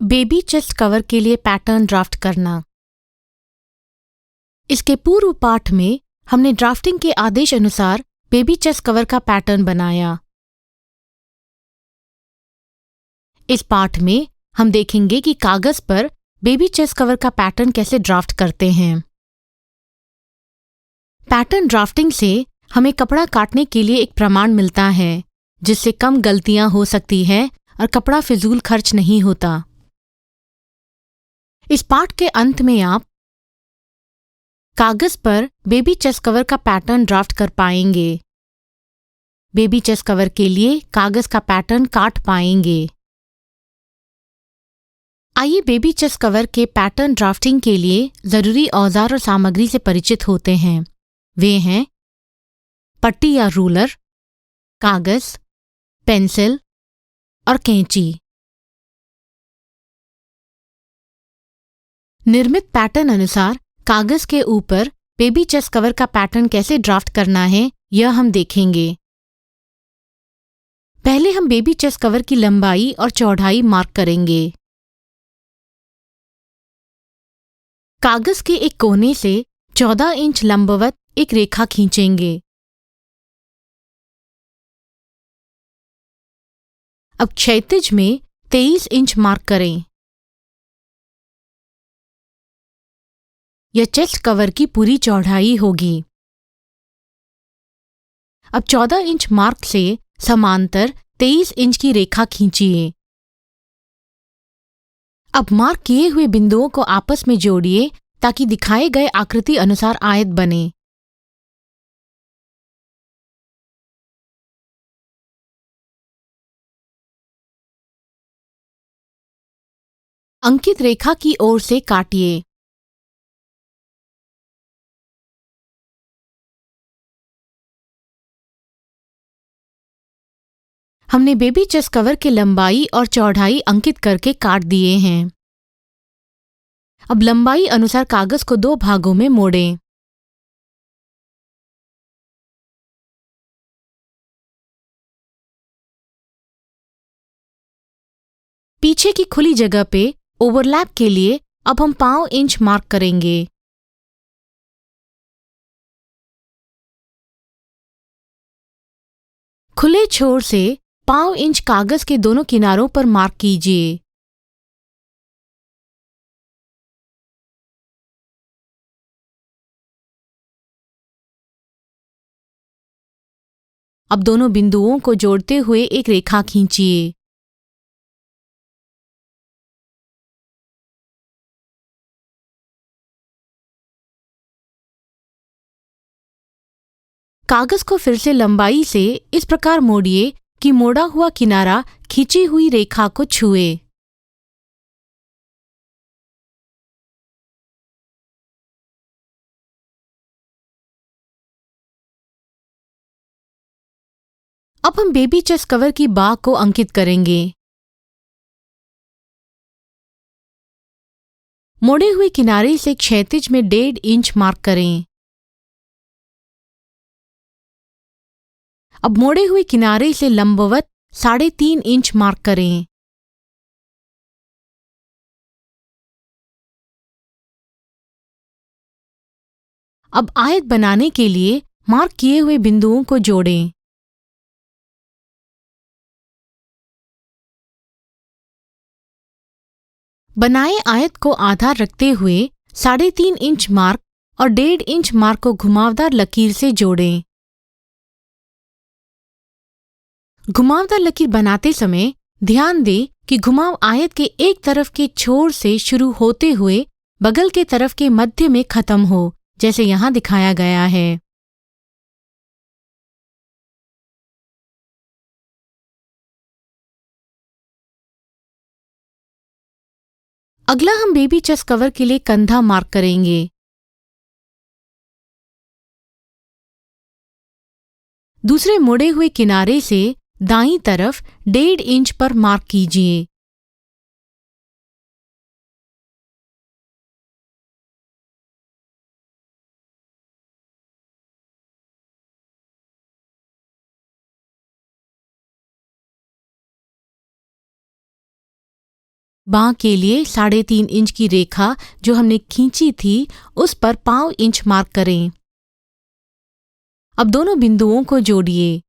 Baby chest cover के लिए pattern draft करना। इसके पूर्व पाठ में हमने ड्राफ्टिंग के आदेश अनुसार बेबी चेस्ट कवर का पैटर्न बनाया। इस पाठ में हम देखेंगे कि कागज पर बेबी चेस्ट कवर का पैटर्न कैसे ड्राफ्ट करते हैं। पैटर्न ड्राफ्टिंग से हमें कपड़ा काटने के लिए एक प्रमाण मिलता है, जिससे कम गलतियां हो सकती है और कपड़ा फिजूल खर्च नहीं होता। इस पाठ के अंत में आप कागज पर बेबी चेस्ट कवर का पैटर्न ड्राफ्ट कर पाएंगे। बेबी चेस्ट कवर के लिए कागज का पैटर्न काट पाएंगे। आइए बेबी चेस्ट कवर के पैटर्न ड्राफ्टिंग के लिए जरूरी औजार और सामग्री से परिचित होते हैं। वे हैं पट्टी या रूलर, कागज, पेंसिल और कैंची। निर्मित पैटर्न अनुसार कागज के ऊपर बेबी चेस्ट कवर का पैटर्न कैसे ड्राफ्ट करना है, यह हम देखेंगे। पहले हम बेबी चेस्ट कवर की लंबाई और चौड़ाई मार्क करेंगे। कागज के एक कोने से 14 इंच लंबवत एक रेखा खींचेंगे। अब क्षैतिज में 23 इंच मार्क करें। यह चेस्ट कवर की पूरी चौड़ाई होगी। अब 14 इंच मार्क से समांतर 23 इंच की रेखा खींचिए। अब मार्क किए हुए बिंदुओं को आपस में जोड़िए ताकि दिखाए गए आकृति अनुसार आयत बने। अंकित रेखा की ओर से काटिए। हमने बेबी चेस्ट कवर की लंबाई और चौड़ाई अंकित करके काट दिए हैं। अब लंबाई अनुसार कागज को 2 भागों में मोड़ें। पीछे की खुली जगह पे ओवरलैप के लिए अब हम 5 इंच मार्क करेंगे। खुले छोर से 5 इंच कागज के दोनों किनारों पर मार्क कीजिए। अब दोनों बिंदुओं को जोड़ते हुए एक रेखा खींचिए। कागज को फिर से लंबाई से इस प्रकार मोड़िए कि मोड़ा हुआ किनारा खींची हुई रेखा को छुए। अब हम बेबी चेस्ट कवर की बाह को अंकित करेंगे। मोड़े हुए किनारे से क्षैतिज में 1.5 इंच मार्क करें। अब मोड़े हुए किनारे से लंबवत 3.5 इंच मार्क करें। अब आयत बनाने के लिए मार्क किए हुए बिंदुओं को जोड़ें। बनाए आयत को आधार रखते हुए 3.5 इंच मार्क और 1.5 इंच मार्क को घुमावदार लकीर से जोड़ें। घुमावदार लकीर बनाते समय ध्यान दें कि घुमाव आयत के एक तरफ के छोर से शुरू होते हुए बगल के तरफ के मध्य में खत्म हो, जैसे यहाँ दिखाया गया है। अगला हम बेबी चेस्ट कवर के लिए कंधा मार्क करेंगे। दूसरे मुड़े हुए किनारे से दाईं तरफ 1.5 इंच पर मार्क कीजिए। बाँह के लिए 3.5 इंच की रेखा जो हमने खींची थी उस पर 5 इंच मार्क करें। अब दोनों बिंदुओं को जोड़िए।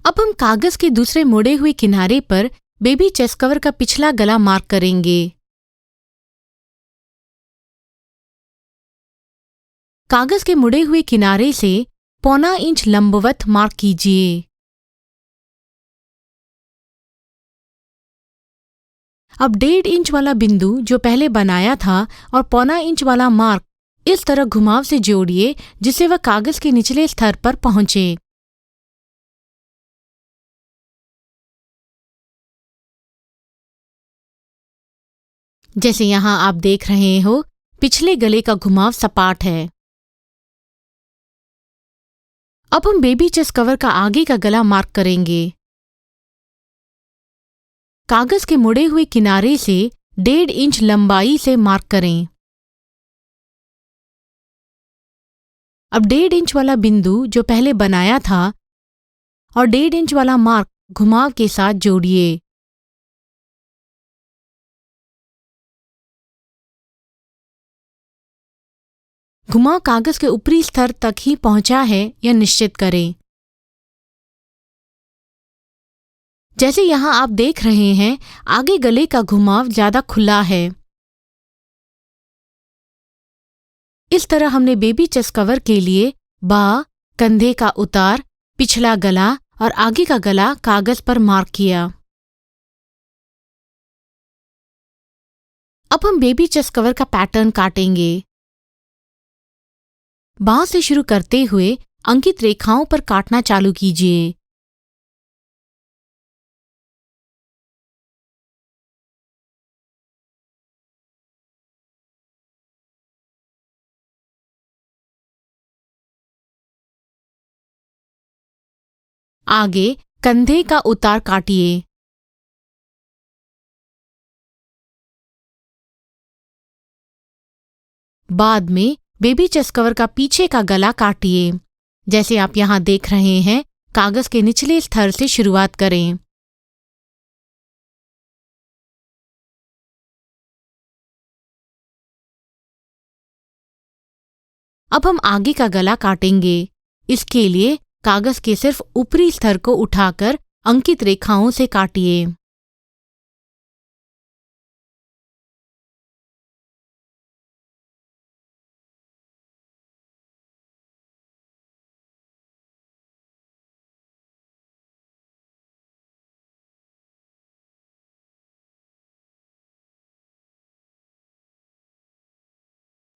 अब हम कागज के दूसरे मुड़े हुए किनारे पर बेबी चेस्ट कवर का पिछला गला मार्क करेंगे। कागज के मुड़े हुए किनारे से 0.25 इंच लंबवत मार्क कीजिए। अब 1.5 इंच वाला बिंदु जो पहले बनाया था और 0.25 इंच वाला मार्क इस तरह घुमाव से जोड़िए जिससे वह कागज के निचले स्तर पर पहुंचे। जैसे यहाँ आप देख रहे हो, पिछले गले का घुमाव सपाट है। अब हम बेबी चेस्ट कवर का आगे का गला मार्क करेंगे। कागज के मुड़े हुए किनारे से 1.5 इंच लंबाई से मार्क करें। अब 1.5 इंच वाला बिंदु जो पहले बनाया था और 1.5 इंच वाला मार्क घुमाव के साथ जोड़िए। घुमाव कागज के ऊपरी स्तर तक ही पहुंचा है यह निश्चित करें। जैसे यहाँ आप देख रहे हैं, आगे गले का घुमाव ज्यादा खुला है। इस तरह हमने बेबी चेस्ट कवर के लिए बाँह, कंधे का उतार, पिछला गला और आगे का गला कागज पर मार्क किया। अब हम बेबी चेस्ट कवर का पैटर्न काटेंगे। बाँह से शुरू करते हुए अंकित रेखाओं पर काटना चालू कीजिए। आगे कंधे का उतार काटिए। बाद में बेबी चेस्ट कवर का पीछे का गला काटिए। जैसे आप यहाँ देख रहे हैं, कागज के निचले स्तर से शुरुआत करें। अब हम आगे का गला काटेंगे। इसके लिए कागज के सिर्फ ऊपरी स्तर को उठाकर अंकित रेखाओं से काटिए।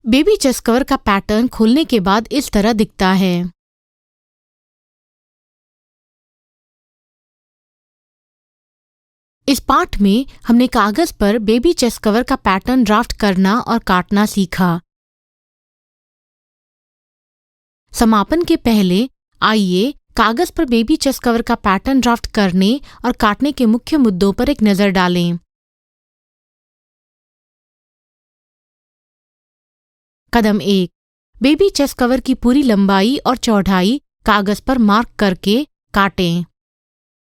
बेबी चेस्ट कवर का पैटर्न खोलने के बाद इस तरह दिखता है। इस पाठ में हमने कागज पर बेबी चेस्ट कवर का पैटर्न ड्राफ्ट करना और काटना सीखा। समापन के पहले आइए कागज पर बेबी चेस्ट कवर का पैटर्न ड्राफ्ट करने और काटने के मुख्य मुद्दों पर एक नजर डालें। कदम 1, बेबी चेस्ट कवर की पूरी लंबाई और चौड़ाई कागज पर मार्क करके काटें।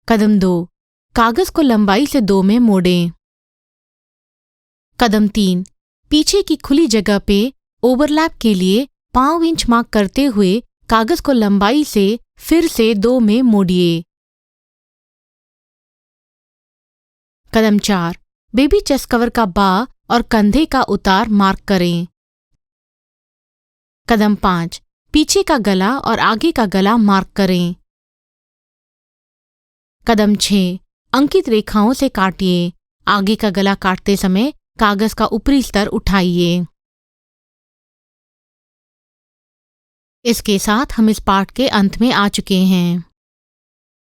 कदम 2, कागज को लंबाई से 2 में मोड़ें। कदम 3, पीछे की खुली जगह पे ओवरलैप के लिए 5 इंच मार्क करते हुए कागज को लंबाई से फिर से 2 में मोड़िए। कदम 4, बेबी चेस्ट कवर का बाँह और कंधे का उतार मार्क करें। कदम 5, पीछे का गला और आगे का गला मार्क करें। कदम 6, अंकित रेखाओं से काटिए। आगे का गला काटते समय कागज का ऊपरी स्तर उठाइए। इसके साथ हम इस पाठ के अंत में आ चुके हैं।